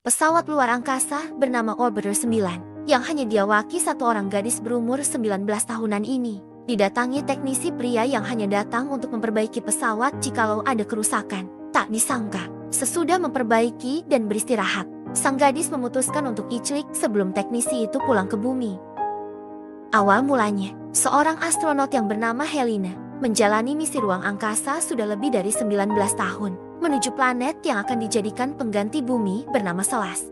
Pesawat luar angkasa bernama Orbiter 9 yang hanya diawaki satu orang gadis berumur 19 tahunan ini didatangi teknisi pria yang hanya datang untuk memperbaiki pesawat jikalau ada kerusakan. Tak disangka, sesudah memperbaiki dan beristirahat, sang gadis memutuskan untuk iclik sebelum teknisi itu pulang ke bumi. Awal mulanya, seorang astronot yang bernama Helena menjalani misi ruang angkasa sudah lebih dari 19 tahun menuju planet yang akan dijadikan pengganti bumi bernama Celas.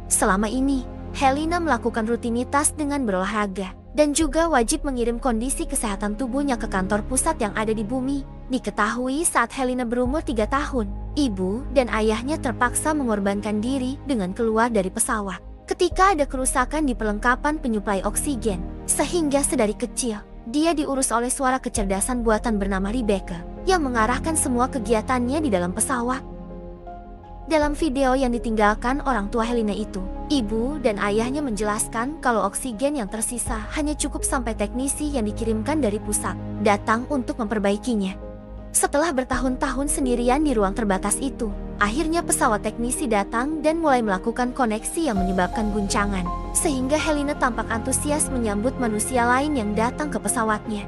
Selama ini, Helena melakukan rutinitas dengan berolahraga dan juga wajib mengirim kondisi kesehatan tubuhnya ke kantor pusat yang ada di bumi. Diketahui saat Helena berumur 3 tahun, ibu dan ayahnya terpaksa mengorbankan diri dengan keluar dari pesawat ketika ada kerusakan di perlengkapan penyuplai oksigen, sehingga sedari kecil dia diurus oleh suara kecerdasan buatan bernama Rebecca yang mengarahkan semua kegiatannya di dalam pesawat. Dalam video yang ditinggalkan orang tua Helena itu, ibu dan ayahnya menjelaskan kalau oksigen yang tersisa hanya cukup sampai teknisi yang dikirimkan dari pusat datang untuk memperbaikinya. Setelah bertahun-tahun sendirian di ruang terbatas itu, akhirnya pesawat teknisi datang dan mulai melakukan koneksi yang menyebabkan guncangan, sehingga Helena tampak antusias menyambut manusia lain yang datang ke pesawatnya.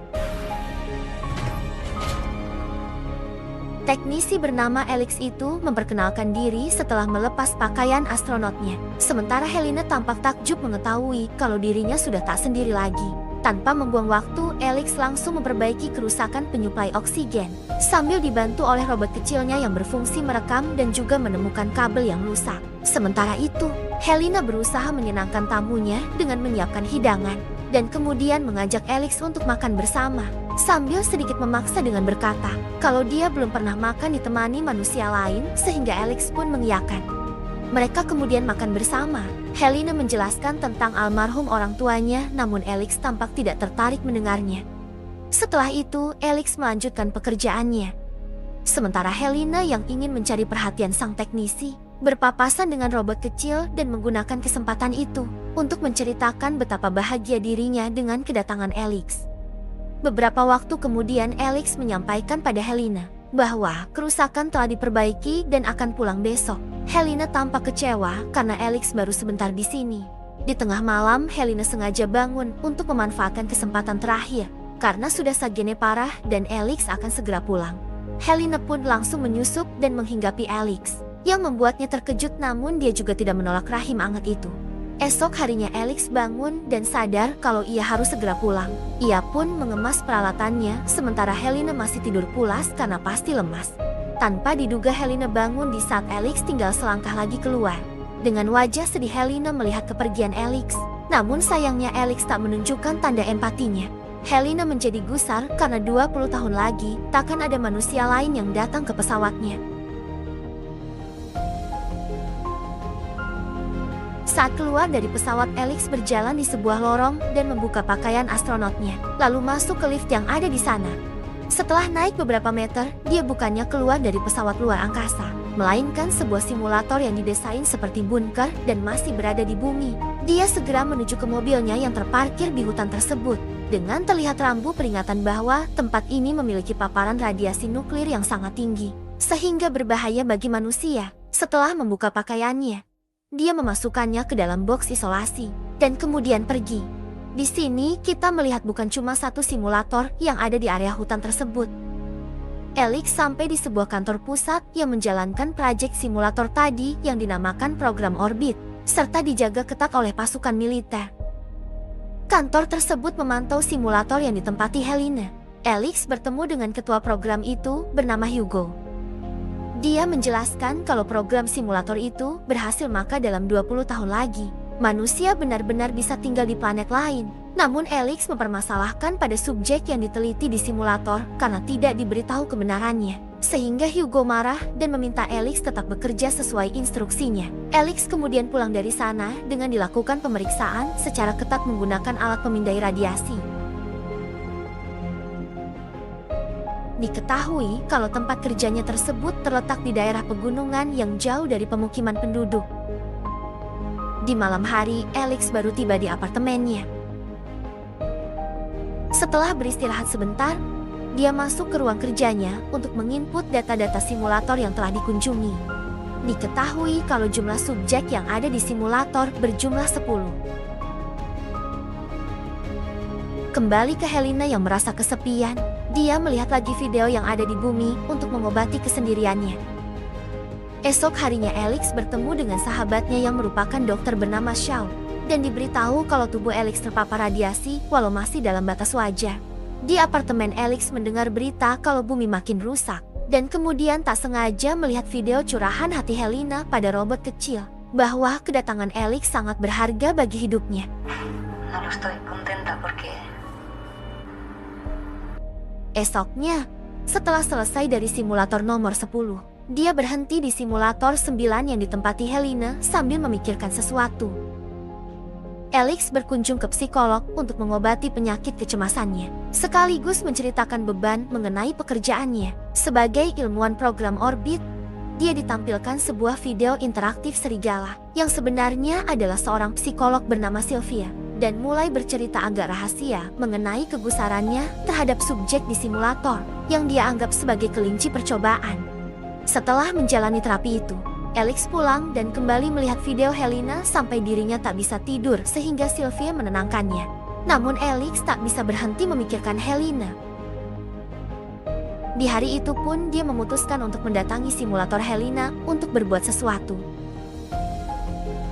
Teknisi bernama Alex itu memperkenalkan diri setelah melepas pakaian astronotnya. Sementara Helena tampak takjub mengetahui kalau dirinya sudah tak sendiri lagi. Tanpa membuang waktu, Alex langsung memperbaiki kerusakan penyuplai oksigen, sambil dibantu oleh robot kecilnya yang berfungsi merekam dan juga menemukan kabel yang rusak. Sementara itu, Helena berusaha menyenangkan tamunya dengan menyiapkan hidangan, dan kemudian mengajak Alex untuk makan bersama, sambil sedikit memaksa dengan berkata kalau dia belum pernah makan ditemani manusia lain, sehingga Alex pun mengiyakan. Mereka kemudian makan bersama. Helena menjelaskan tentang almarhum orang tuanya, namun Alex tampak tidak tertarik mendengarnya. Setelah itu, Alex melanjutkan pekerjaannya. Sementara Helena yang ingin mencari perhatian sang teknisi, berpapasan dengan robot kecil dan menggunakan kesempatan itu untuk menceritakan betapa bahagia dirinya dengan kedatangan Alex. Beberapa waktu kemudian Alex menyampaikan pada Helena bahwa kerusakan telah diperbaiki dan akan pulang besok. Helena tampak kecewa karena Alex baru sebentar di sini. Di tengah malam, Helena sengaja bangun untuk memanfaatkan kesempatan terakhir karena sudah sagene parah dan Alex akan segera pulang. Helena pun langsung menyusup dan menghinggapi Alex, yang membuatnya terkejut, namun dia juga tidak menolak rahim hangat itu. Esok harinya Alex bangun dan sadar kalau ia harus segera pulang. Ia pun mengemas peralatannya, sementara Helena masih tidur pulas karena pasti lemas. Tanpa diduga Helena bangun di saat Alex tinggal selangkah lagi keluar. Dengan wajah sedih Helena melihat kepergian Alex, namun sayangnya Alex tak menunjukkan tanda empatinya. Helena menjadi gusar karena 20 tahun lagi takkan ada manusia lain yang datang ke pesawatnya. Saat keluar dari pesawat, Alex berjalan di sebuah lorong dan membuka pakaian astronotnya, lalu masuk ke lift yang ada di sana. Setelah naik beberapa meter, dia bukannya keluar dari pesawat luar angkasa, melainkan sebuah simulator yang didesain seperti bunker dan masih berada di bumi. Dia segera menuju ke mobilnya yang terparkir di hutan tersebut, dengan terlihat rambu peringatan bahwa tempat ini memiliki paparan radiasi nuklir yang sangat tinggi, sehingga berbahaya bagi manusia. Setelah membuka pakaiannya, dia memasukkannya ke dalam box isolasi, dan kemudian pergi. Di sini kita melihat bukan cuma satu simulator yang ada di area hutan tersebut. Alex sampai di sebuah kantor pusat yang menjalankan proyek simulator tadi yang dinamakan program Orbit, serta dijaga ketat oleh pasukan militer. Kantor tersebut memantau simulator yang ditempati Helena. Alex bertemu dengan ketua program itu bernama Hugo. Dia menjelaskan kalau program simulator itu berhasil, maka dalam 20 tahun lagi, manusia benar-benar bisa tinggal di planet lain. Namun Alex mempermasalahkan pada subjek yang diteliti di simulator karena tidak diberitahu kebenarannya. Sehingga Hugo marah dan meminta Alex tetap bekerja sesuai instruksinya. Alex kemudian pulang dari sana dengan dilakukan pemeriksaan secara ketat menggunakan alat pemindai radiasi. Diketahui kalau tempat kerjanya tersebut terletak di daerah pegunungan yang jauh dari pemukiman penduduk. Di malam hari, Alex baru tiba di apartemennya. Setelah beristirahat sebentar, dia masuk ke ruang kerjanya untuk menginput data-data simulator yang telah dikunjungi. Diketahui kalau jumlah subjek yang ada di simulator berjumlah 10. Kembali ke Helena yang merasa kesepian, dia melihat lagi video yang ada di bumi untuk mengobati kesendiriannya. Esok harinya Alex bertemu dengan sahabatnya yang merupakan dokter bernama Shaw, dan diberitahu kalau tubuh Alex terpapar radiasi walau masih dalam batas wajar. Di apartemen Alex mendengar berita kalau bumi makin rusak, dan kemudian tak sengaja melihat video curahan hati Helena pada robot kecil, bahwa kedatangan Alex sangat berharga bagi hidupnya. Esoknya, setelah selesai dari simulator nomor 10, dia berhenti di simulator 9 yang ditempati Helena sambil memikirkan sesuatu. Alex berkunjung ke psikolog untuk mengobati penyakit kecemasannya, sekaligus menceritakan beban mengenai pekerjaannya. Sebagai ilmuwan program orbit, dia ditampilkan sebuah video interaktif serigala yang sebenarnya adalah seorang psikolog bernama Sylvia, dan mulai bercerita agak rahasia mengenai kegusarannya terhadap subjek di simulator yang dia anggap sebagai kelinci percobaan. Setelah menjalani terapi itu, Alex pulang dan kembali melihat video Helena sampai dirinya tak bisa tidur sehingga Sylvia menenangkannya. Namun Alex tak bisa berhenti memikirkan Helena. Di hari itu pun dia memutuskan untuk mendatangi simulator Helena untuk berbuat sesuatu.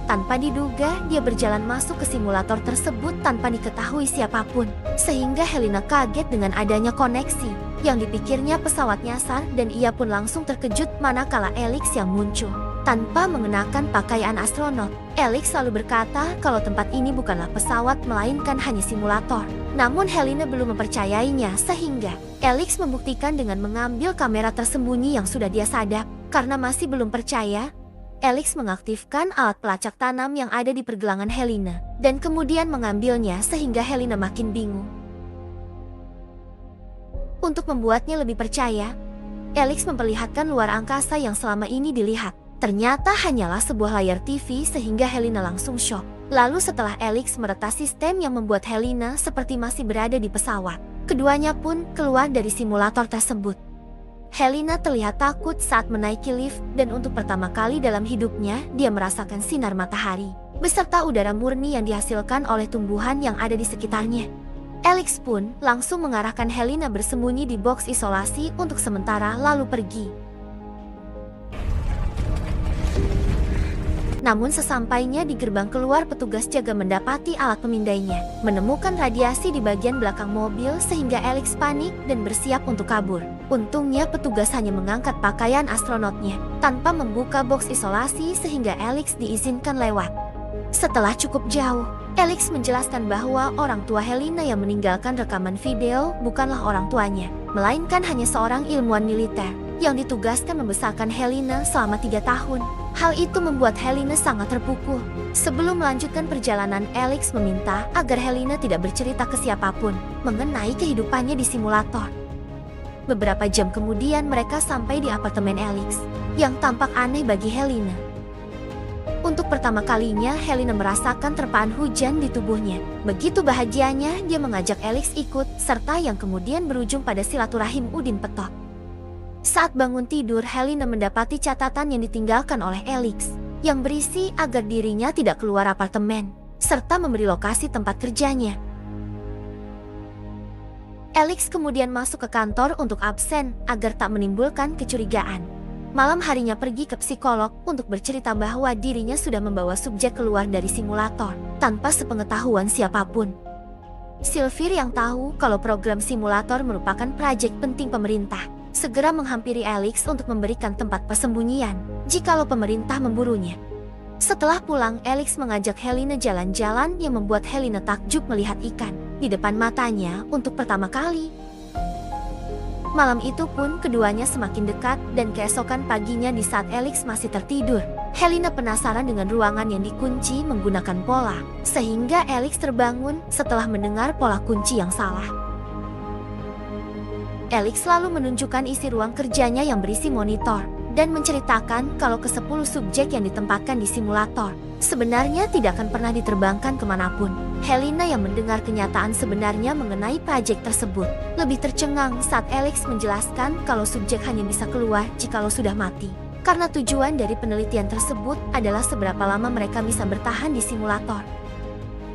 Tanpa diduga, dia berjalan masuk ke simulator tersebut tanpa diketahui siapapun, sehingga Helena kaget dengan adanya koneksi yang dipikirnya pesawat nyasar, dan ia pun langsung terkejut manakala Alex yang muncul. Tanpa mengenakan pakaian astronot, Alex selalu berkata kalau tempat ini bukanlah pesawat melainkan hanya simulator. Namun Helena belum mempercayainya sehingga Alex membuktikan dengan mengambil kamera tersembunyi yang sudah dia sadap. Karena masih belum percaya, Alex mengaktifkan alat pelacak tanam yang ada di pergelangan Helena dan kemudian mengambilnya sehingga Helena makin bingung. Untuk membuatnya lebih percaya, Alex memperlihatkan luar angkasa yang selama ini dilihat. Ternyata hanyalah sebuah layar TV sehingga Helena langsung shock. Lalu setelah Alex meretas sistem yang membuat Helena seperti masih berada di pesawat, keduanya pun keluar dari simulator tersebut. Helena terlihat takut saat menaiki lift dan untuk pertama kali dalam hidupnya dia merasakan sinar matahari beserta udara murni yang dihasilkan oleh tumbuhan yang ada di sekitarnya. Alex pun langsung mengarahkan Helena bersembunyi di box isolasi untuk sementara lalu pergi. Namun sesampainya di gerbang keluar, petugas jaga mendapati alat pemindainya menemukan radiasi di bagian belakang mobil sehingga Alex panik dan bersiap untuk kabur. Untungnya petugas hanya mengangkat pakaian astronotnya tanpa membuka box isolasi sehingga Alex diizinkan lewat. Setelah cukup jauh, Alex menjelaskan bahwa orang tua Helena yang meninggalkan rekaman video bukanlah orang tuanya, melainkan hanya seorang ilmuwan militer yang ditugaskan membesarkan Helena selama 3 tahun. Hal itu membuat Helena sangat terpukul. Sebelum melanjutkan perjalanan, Alex meminta agar Helena tidak bercerita ke siapapun mengenai kehidupannya di simulator. Beberapa jam kemudian mereka sampai di apartemen Alex, yang tampak aneh bagi Helena. Untuk pertama kalinya Helena merasakan terpaan hujan di tubuhnya. Begitu bahagianya dia mengajak Alex ikut, serta yang kemudian berujung pada silaturahim Udin Petot. Saat bangun tidur, Helena mendapati catatan yang ditinggalkan oleh Alex yang berisi agar dirinya tidak keluar apartemen, serta memberi lokasi tempat kerjanya. Alex kemudian masuk ke kantor untuk absen agar tak menimbulkan kecurigaan. Malam harinya pergi ke psikolog untuk bercerita bahwa dirinya sudah membawa subjek keluar dari simulator tanpa sepengetahuan siapapun. Sylvia yang tahu kalau program simulator merupakan proyek penting pemerintah segera menghampiri Alex untuk memberikan tempat persembunyian jikalau pemerintah memburunya. Setelah pulang, Alex mengajak Helena jalan-jalan yang membuat Helena takjub melihat ikan di depan matanya untuk pertama kali. Malam itu pun keduanya semakin dekat dan keesokan paginya di saat Alex masih tertidur, Helena penasaran dengan ruangan yang dikunci menggunakan pola, sehingga Alex terbangun setelah mendengar pola kunci yang salah. Alex selalu menunjukkan isi ruang kerjanya yang berisi monitor dan menceritakan kalau ke-10 subjek yang ditempatkan di simulator sebenarnya tidak akan pernah diterbangkan kemanapun. Helena yang mendengar kenyataan sebenarnya mengenai proyek tersebut lebih tercengang saat Alex menjelaskan kalau subjek hanya bisa keluar jikalau sudah mati. Karena tujuan dari penelitian tersebut adalah seberapa lama mereka bisa bertahan di simulator.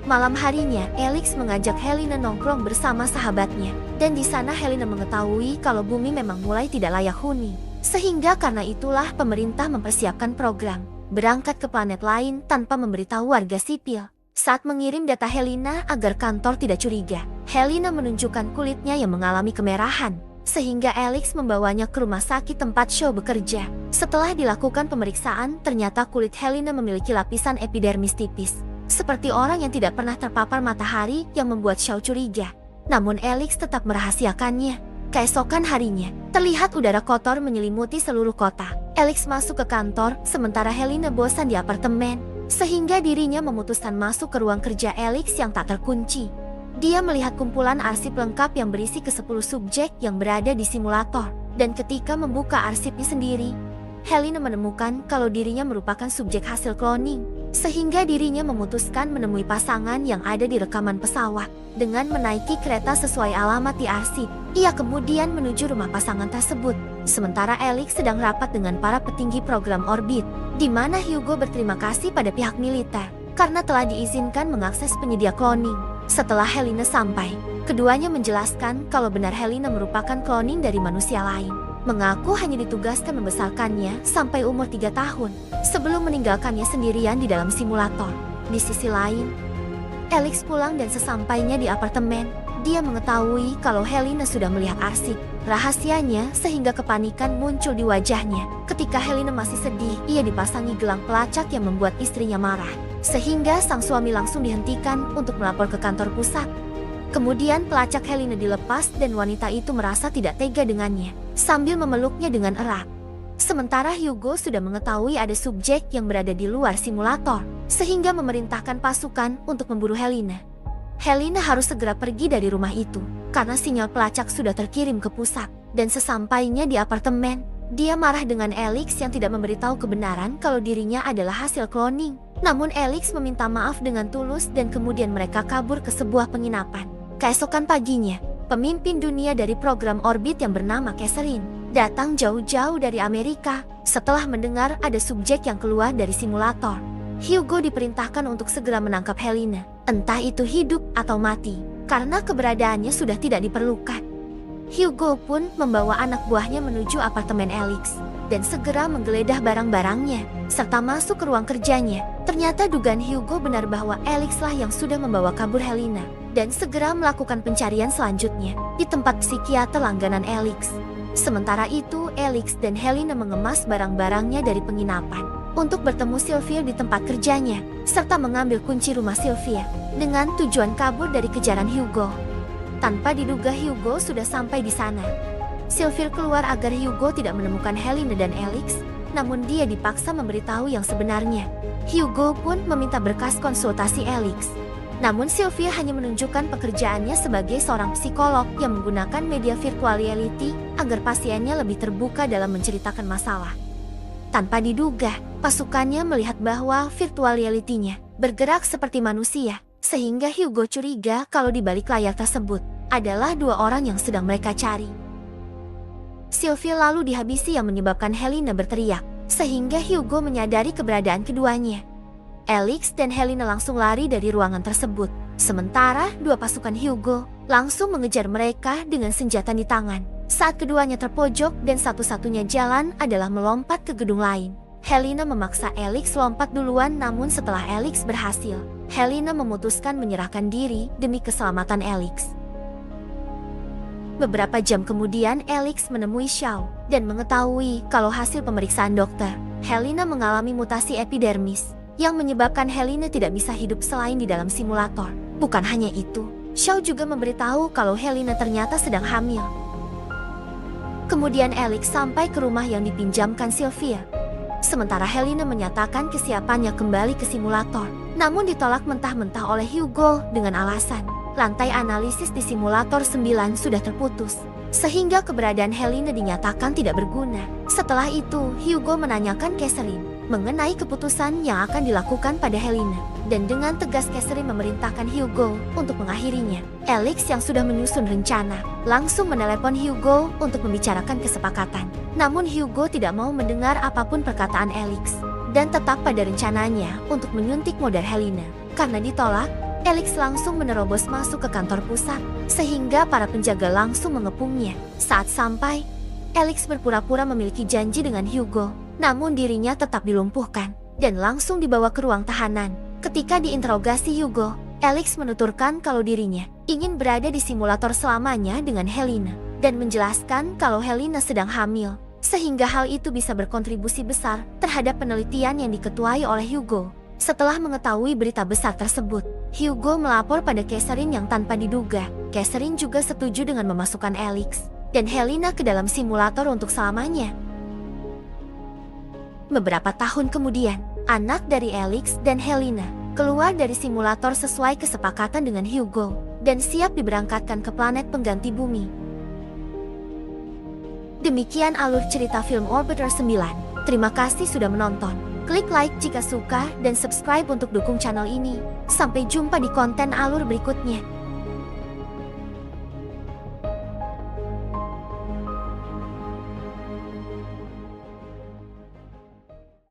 Malam harinya, Alex mengajak Helena nongkrong bersama sahabatnya. Dan di sana Helena mengetahui kalau bumi memang mulai tidak layak huni. Sehingga karena itulah pemerintah mempersiapkan program berangkat ke planet lain tanpa memberitahu warga sipil. Saat mengirim data Helena agar kantor tidak curiga, Helena menunjukkan kulitnya yang mengalami kemerahan. Sehingga Alex membawanya ke rumah sakit tempat Shaw bekerja. Setelah dilakukan pemeriksaan, ternyata kulit Helena memiliki lapisan epidermis tipis. Seperti orang yang tidak pernah terpapar matahari yang membuat Shaw curiga. Namun Alex tetap merahasiakannya. Keesokan harinya, terlihat udara kotor menyelimuti seluruh kota. Alex masuk ke kantor, sementara Helena bosan di apartemen. Sehingga dirinya memutuskan masuk ke ruang kerja Alex yang tak terkunci. Dia melihat kumpulan arsip lengkap yang berisi ke-10 subjek yang berada di simulator. Dan ketika membuka arsipnya sendiri, Helena menemukan kalau dirinya merupakan subjek hasil cloning. Sehingga dirinya memutuskan menemui pasangan yang ada di rekaman pesawat. Dengan menaiki kereta sesuai alamat di arsip, ia kemudian menuju rumah pasangan tersebut. Sementara Alex sedang rapat dengan para petinggi program Orbit, di mana Hugo berterima kasih pada pihak militer karena telah diizinkan mengakses penyedia cloning. Setelah Helena sampai, keduanya menjelaskan kalau benar Helena merupakan cloning dari manusia lain. Mengaku hanya ditugaskan membesarkannya sampai umur 3 tahun, sebelum meninggalkannya sendirian di dalam simulator. Di sisi lain, Alex pulang dan sesampainya di apartemen, dia mengetahui kalau Helena sudah melihat arsip rahasianya sehingga kepanikan muncul di wajahnya. Ketika Helena masih sedih, ia dipasangi gelang pelacak yang membuat istrinya marah. Sehingga sang suami langsung dihentikan untuk melapor ke kantor pusat. Kemudian pelacak Helena dilepas dan wanita itu merasa tidak tega dengannya, sambil memeluknya dengan erat. Sementara Hugo sudah mengetahui ada subjek yang berada di luar simulator, sehingga memerintahkan pasukan untuk memburu Helena. Helena harus segera pergi dari rumah itu, karena sinyal pelacak sudah terkirim ke pusat. Dan sesampainya di apartemen, dia marah dengan Alex yang tidak memberitahu kebenaran kalau dirinya adalah hasil cloning. Namun Alex meminta maaf dengan tulus dan kemudian mereka kabur ke sebuah penginapan. Keesokan paginya, pemimpin dunia dari program Orbit yang bernama Catherine datang jauh-jauh dari Amerika setelah mendengar ada subjek yang keluar dari simulator. Hugo diperintahkan untuk segera menangkap Helena, entah itu hidup atau mati, karena keberadaannya sudah tidak diperlukan. Hugo pun membawa anak buahnya menuju apartemen Alex dan segera menggeledah barang-barangnya serta masuk ke ruang kerjanya. Ternyata dugaan Hugo benar bahwa Alex lah yang sudah membawa kabur Helena dan segera melakukan pencarian selanjutnya di tempat psikiater langganan Alex. Sementara itu, Alex dan Helena mengemas barang-barangnya dari penginapan untuk bertemu Sylvia di tempat kerjanya serta mengambil kunci rumah Sylvia dengan tujuan kabur dari kejaran Hugo. Tanpa diduga Hugo sudah sampai di sana. Sylvia keluar agar Hugo tidak menemukan Helena dan Alex, namun dia dipaksa memberitahu yang sebenarnya. Hugo pun meminta berkas konsultasi Alex. Namun Sylvia hanya menunjukkan pekerjaannya sebagai seorang psikolog yang menggunakan media virtual reality agar pasiennya lebih terbuka dalam menceritakan masalah. Tanpa diduga, pasukannya melihat bahwa virtual reality-nya bergerak seperti manusia, sehingga Hugo curiga kalau di balik layar tersebut adalah 2 orang yang sedang mereka cari. Sylvia lalu dihabisi yang menyebabkan Helena berteriak, sehingga Hugo menyadari keberadaan keduanya. Alex dan Helena langsung lari dari ruangan tersebut, sementara 2 pasukan Hugo langsung mengejar mereka dengan senjata di tangan. Saat keduanya terpojok dan satu-satunya jalan adalah melompat ke gedung lain. Helena memaksa Alex lompat duluan, namun setelah Alex berhasil, Helena memutuskan menyerahkan diri demi keselamatan Alex. Beberapa jam kemudian Alex menemui Shaw dan mengetahui kalau hasil pemeriksaan dokter, Helena mengalami mutasi epidermis yang menyebabkan Helena tidak bisa hidup selain di dalam simulator. Bukan hanya itu, Shaw juga memberitahu kalau Helena ternyata sedang hamil. Kemudian Alex sampai ke rumah yang dipinjamkan Sylvia. Sementara Helena menyatakan kesiapannya kembali ke simulator, namun ditolak mentah-mentah oleh Hugo dengan alasan lantai analisis di simulator 9 sudah terputus, sehingga keberadaan Helena dinyatakan tidak berguna. Setelah itu, Hugo menanyakan Catherine mengenai keputusan yang akan dilakukan pada Helena. Dan dengan tegas Catherine memerintahkan Hugo untuk mengakhirinya. Alex yang sudah menyusun rencana langsung menelepon Hugo untuk membicarakan kesepakatan. Namun Hugo tidak mau mendengar apapun perkataan Alex dan tetap pada rencananya untuk menyuntik modal Helena. Karena ditolak, Alex langsung menerobos masuk ke kantor pusat sehingga para penjaga langsung mengepungnya. Saat sampai, Alex berpura-pura memiliki janji dengan Hugo, namun dirinya tetap dilumpuhkan dan langsung dibawa ke ruang tahanan. Ketika diinterogasi Hugo, Alex menuturkan kalau dirinya ingin berada di simulator selamanya dengan Helena dan menjelaskan kalau Helena sedang hamil, sehingga hal itu bisa berkontribusi besar terhadap penelitian yang diketuai oleh Hugo. Setelah mengetahui berita besar tersebut, Hugo melapor pada Catherine yang tanpa diduga. Catherine juga setuju dengan memasukkan Alex dan Helena ke dalam simulator untuk selamanya. Beberapa tahun kemudian, anak dari Alex dan Helena keluar dari simulator sesuai kesepakatan dengan Hugo dan siap diberangkatkan ke planet pengganti bumi. Demikian alur cerita film Orbiter 9. Terima kasih sudah menonton. Klik like jika suka dan subscribe untuk dukung channel ini. Sampai jumpa di konten alur berikutnya.